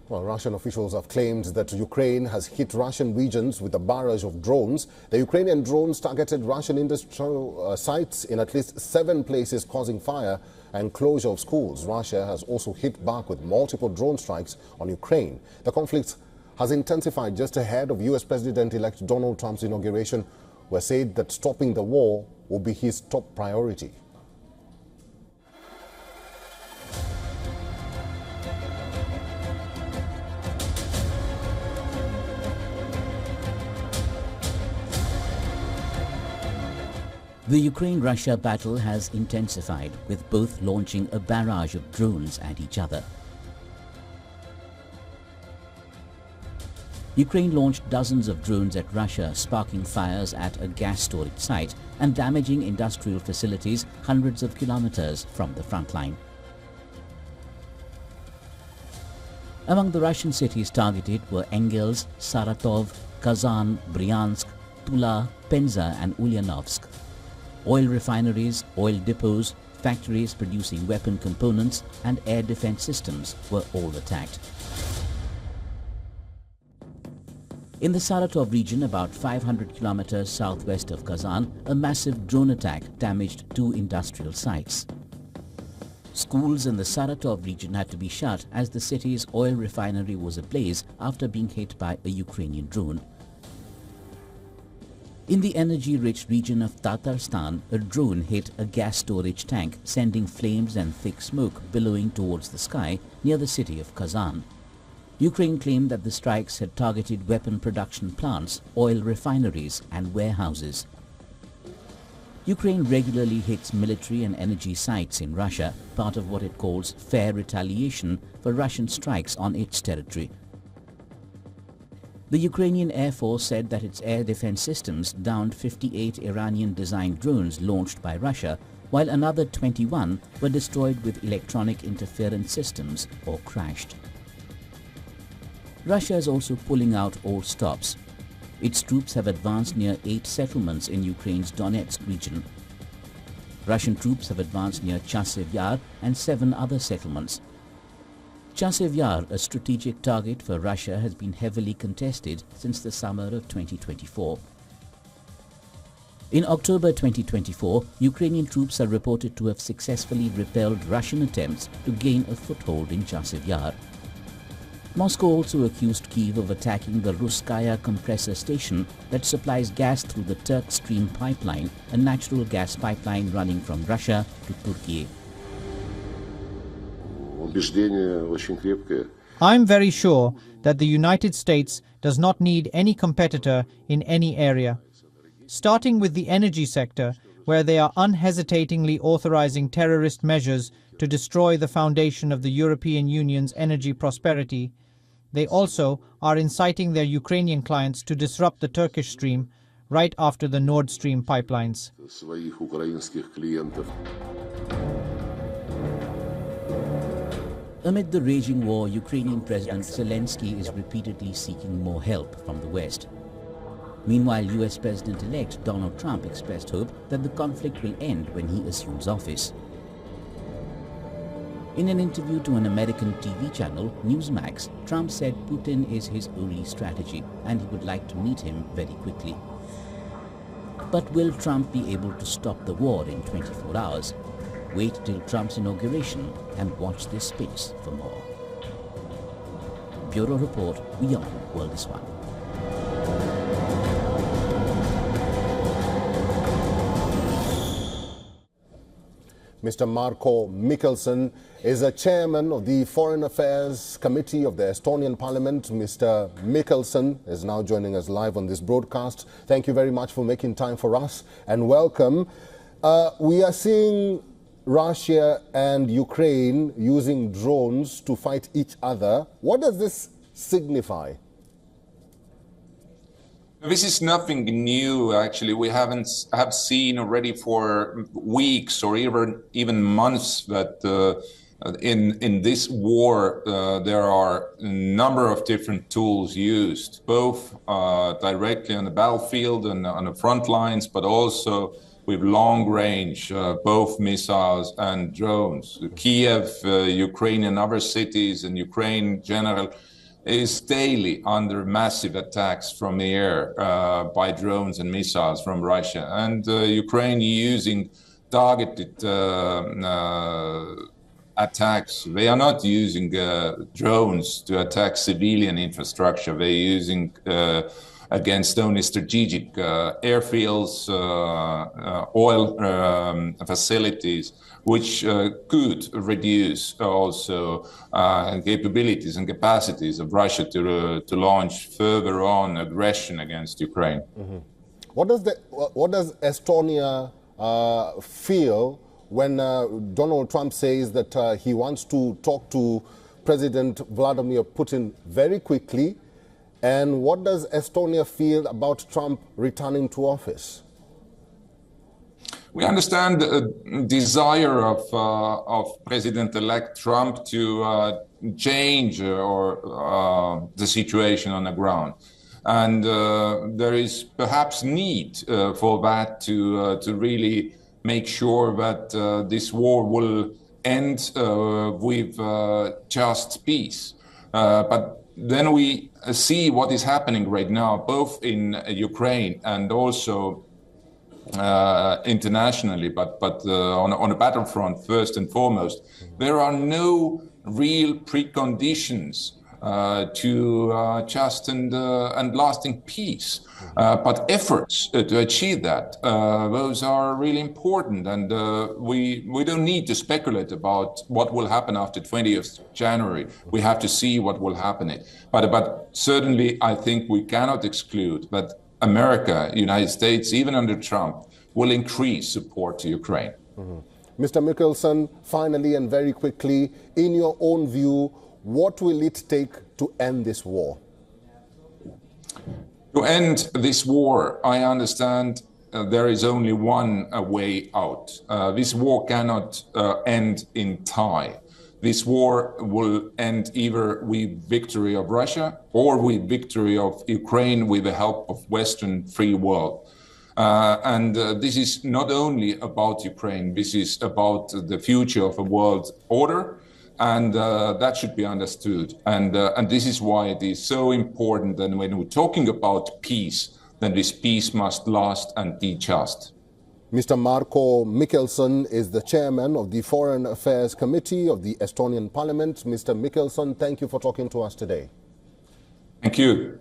Well, Russian officials have claimed that Ukraine has hit Russian regions with a barrage of drones. The Ukrainian drones targeted Russian industrial sites in at least 7 places, causing fire and closure of schools. Russia has also hit back with multiple drone strikes on Ukraine. The conflict has intensified just ahead of U.S. President-elect Donald Trump's inauguration, who has said that stopping the war will be his top priority. The Ukraine-Russia battle has intensified, with both launching a barrage of drones at each other. Ukraine launched dozens of drones at Russia, sparking fires at a gas storage site and damaging industrial facilities hundreds of kilometers from the front line. Among the Russian cities targeted were Engels, Saratov, Kazan, Bryansk, Tula, Penza and Ulyanovsk. Oil refineries, oil depots, factories producing weapon components and air defense systems were all attacked. In the Saratov region, about 500 kilometers southwest of Kazan, a massive drone attack damaged 2 industrial sites. Schools in the Saratov region had to be shut as the city's oil refinery was ablaze after being hit by a Ukrainian drone. In the energy-rich region of Tatarstan, a drone hit a gas storage tank, sending flames and thick smoke billowing towards the sky near the city of Kazan. Ukraine claimed that the strikes had targeted weapon production plants, oil refineries and warehouses. Ukraine regularly hits military and energy sites in Russia, part of what it calls fair retaliation for Russian strikes on its territory. The Ukrainian Air Force said that its air defense systems downed 58 Iranian-designed drones launched by Russia, while another 21 were destroyed with electronic interference systems or crashed. Russia is also pulling out all stops. Its troops have advanced near 8 settlements in Ukraine's Donetsk region. Russian troops have advanced near Chasiv Yar and 7 other settlements. Chasiv Yar, a strategic target for Russia, has been heavily contested since the summer of 2024. In October 2024, Ukrainian troops are reported to have successfully repelled Russian attempts to gain a foothold in Chasiv Yar. Moscow also accused Kyiv of attacking the Russkaya compressor station that supplies gas through the Turk Stream pipeline, a natural gas pipeline running from Russia to Turkey. I'm very sure that the United States does not need any competitor in any area. Starting with the energy sector, where they are unhesitatingly authorizing terrorist measures to destroy the foundation of the European Union's energy prosperity, they also are inciting their Ukrainian clients to disrupt the Turkish Stream right after the Nord Stream pipelines. Amid the raging war, Ukrainian President Zelensky is repeatedly seeking more help from the West. Meanwhile, US President-elect Donald Trump expressed hope that the conflict will end when he assumes office. In an interview to an American TV channel, Newsmax, Trump said Putin is his only strategy and he would like to meet him very quickly. But will Trump be able to stop the war in 24 hours? Wait till Trump's inauguration and watch this space for more. Bureau Report, WION World is One. Mr. Marko Mihkelson is a chairman of the Foreign Affairs Committee of the Estonian Parliament. Mr. Mihkelson is now joining us live on this broadcast. Thank you very much for making time for us and welcome. We are seeing Russia and Ukraine using drones to fight each other. What does this signify? This is nothing new, actually. We have seen already for weeks or even months that in this war there are a number of different tools used, both directly on the battlefield and on the front lines, but also with long range, both missiles and drones. Kiev, Ukraine and other cities and Ukraine in general is daily under massive attacks from the air by drones and missiles from Russia. And Ukraine using targeted attacks. They are not using drones to attack civilian infrastructure. They're using against only strategic airfields, oil facilities, which could reduce also capabilities and capacities of Russia to launch further on aggression against Ukraine. Mm-hmm. What does Estonia feel when Donald Trump says that he wants to talk to President Vladimir Putin very quickly? And what does Estonia feel about Trump returning to office? We understand the desire of President-elect Trump to change the situation on the ground. And there is perhaps need for that to really make sure that this war will end with just peace. But then we see what is happening right now, both in Ukraine and also internationally, but on a battlefront first and foremost. There are no real preconditions to just and lasting peace. But efforts to achieve that, those are really important. And we don't need to speculate about what will happen after 20th January. We have to see what will happen. But certainly, I think we cannot exclude that America, United States, even under Trump, will increase support to Ukraine. Mm-hmm. Mr. Mikkelsen, finally and very quickly, in your own view, what will it take to end this war? To end this war, I understand there is only one way out. This war cannot end in tie. This war will end either with victory of Russia or with victory of Ukraine with the help of Western free world. And this is not only about Ukraine, this is about the future of a world order. And that should be understood. And this is why it is so important that when we're talking about peace, then this peace must last and be just. Mr. Marko Mikkelsen is the chairman of the Foreign Affairs Committee of the Estonian Parliament. Mr. Mikkelsen, thank you for talking to us today. Thank you.